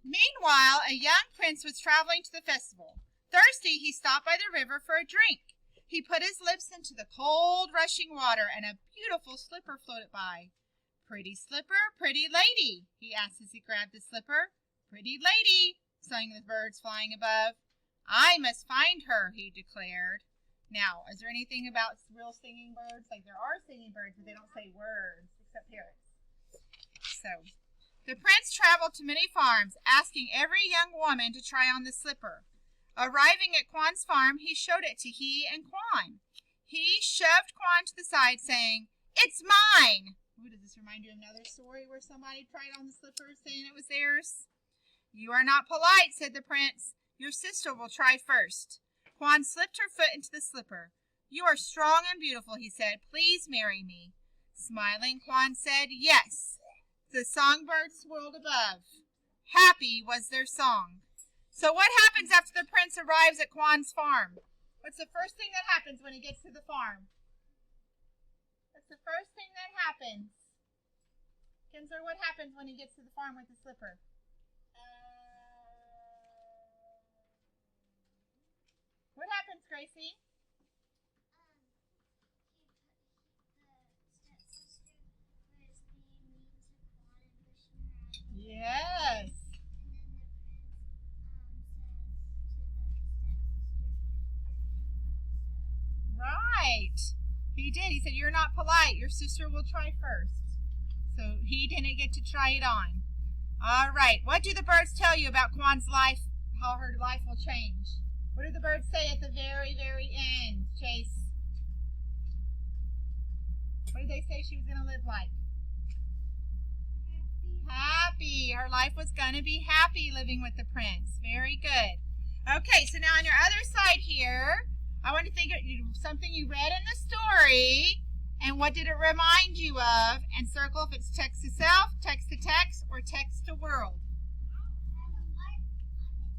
Meanwhile, a young prince was traveling to the festival. Thirsty, he stopped by the river for a drink. He put his lips into the cold, rushing water, and a beautiful slipper floated by. "Pretty slipper, pretty lady," he asked as he grabbed the slipper. "Pretty lady," sang the birds flying above. "I must find her," he declared. Now, is there anything about real singing birds? Like, there are singing birds, but they don't say words, except parrots. So, the prince traveled to many farms, asking every young woman to try on the slipper. Arriving at Quan's farm, he showed it to He and Quan. He shoved Quan to the side, saying, "It's mine!" Ooh, does this remind you of another story where somebody tried on the slipper, saying it was theirs? "You are not polite," said the prince. "Your sister will try first." Quan slipped her foot into the slipper. "You are strong and beautiful," he said. "Please marry me." Smiling, Quan said, "Yes." The songbirds swirled above. Happy was their song. So what happens after the prince arrives at Quan's farm? What's the first thing that happens when he gets to the farm? What's the first thing that happens? Kinsler, what happens when he gets to the farm with the slipper? What happens, Gracie? Yes. Right. He did. He said, "You're not polite. Your sister will try first." So he didn't get to try it on. All right. What do the birds tell you about Quan's life? How her life will change? What do the birds say at the very, very end, Chase? What did they say she was going to live like? Happy. Her life was going to be happy living with the prince. Very good. Okay, so now on your other side here, I want to think of something you read in the story, and what did it remind you of? And circle if it's text to self, text to text, or text to world.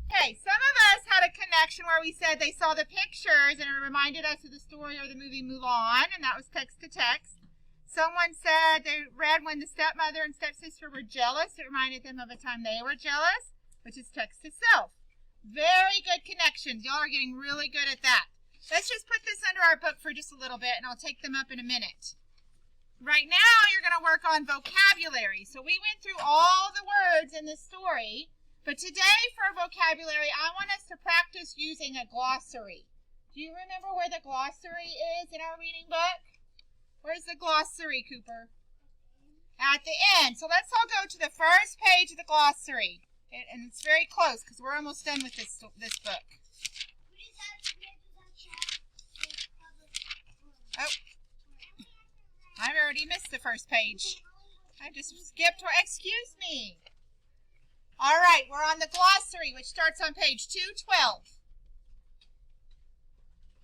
Okay, some of us had a connection where we said they saw the pictures and it reminded us of the story or the movie Mulan, and that was text to text. Someone said they read when the stepmother and stepsister were jealous. It reminded them of a time they were jealous, which is text to self. Very good connections. Y'all are getting really good at that. Let's just put this under our book for just a little bit, and I'll take them up in a minute. Right now, you're going to work on vocabulary. So we went through all the words in this story, but today for vocabulary, I want us to practice using a glossary. Do you remember where the glossary is in our reading book? Where's the glossary, Cooper? At the end. So let's all go to the first page of the glossary. And it's very close because we're almost done with this book. Oh, I've already missed the first page. I just skipped. Excuse me. All right, we're on the glossary, which starts on page 212.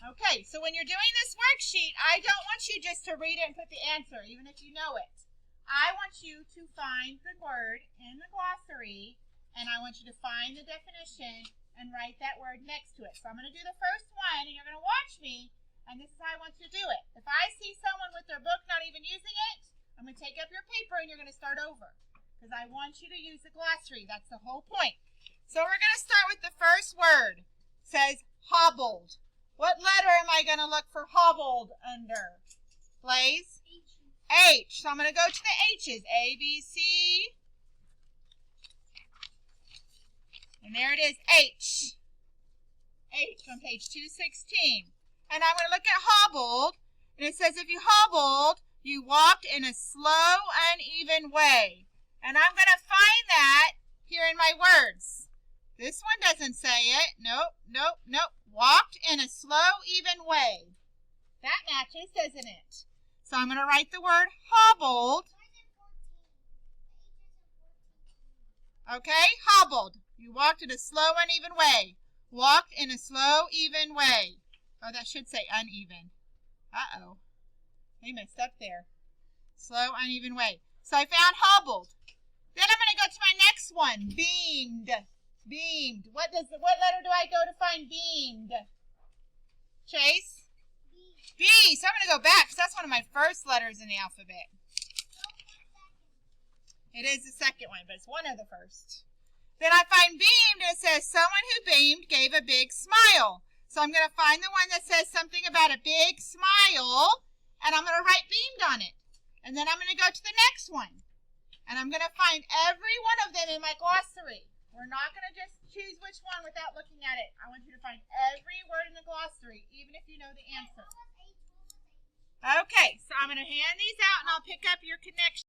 Okay, so when you're doing this worksheet, I don't want you just to read it and put the answer, even if you know it. I want you to find the word in the glossary, and I want you to find the definition and write that word next to it. So I'm going to do the first one, and you're going to watch me, and this is how I want you to do it. If I see someone with their book not even using it, I'm going to take up your paper, and you're going to start over, because I want you to use the glossary. That's the whole point. So we're going to start with the first word. It says hobbled. What letter am I going to look for hobbled under? Blaze? H. So I'm going to go to the H's. A, B, C. And there it is, H. H on page 216. And I'm going to look at hobbled. And it says if you hobbled, you walked in a slow, uneven way. And I'm going to find that here in my words. This one doesn't say it. Nope, nope, nope. Walked in a slow, even way. That matches, doesn't it? So I'm going to write the word hobbled. Okay, hobbled. You walked in a slow, uneven way. Walked in a slow, even way. Oh, that should say uneven. Uh-oh. We messed up there. Slow, uneven way. So I found hobbled. Then I'm going to go to my next one. Beamed. Beamed. What letter do I go to find beamed? Chase? B. So I'm going to go back because that's one of my first letters in the alphabet. It is the second one, but it's one of the first. Then I find find beamed, and it says someone who beamed gave a big smile. So I'm going to find the one that says something about a big smile, and I'm going to write beamed on it. And then I'm going to go to the next one. And I'm going to find every one of them in my glossary. We're not going to just choose which one without looking at it. I want you to find every word in the glossary, even if you know the answer. Okay, so I'm going to hand these out, and I'll pick up your connection.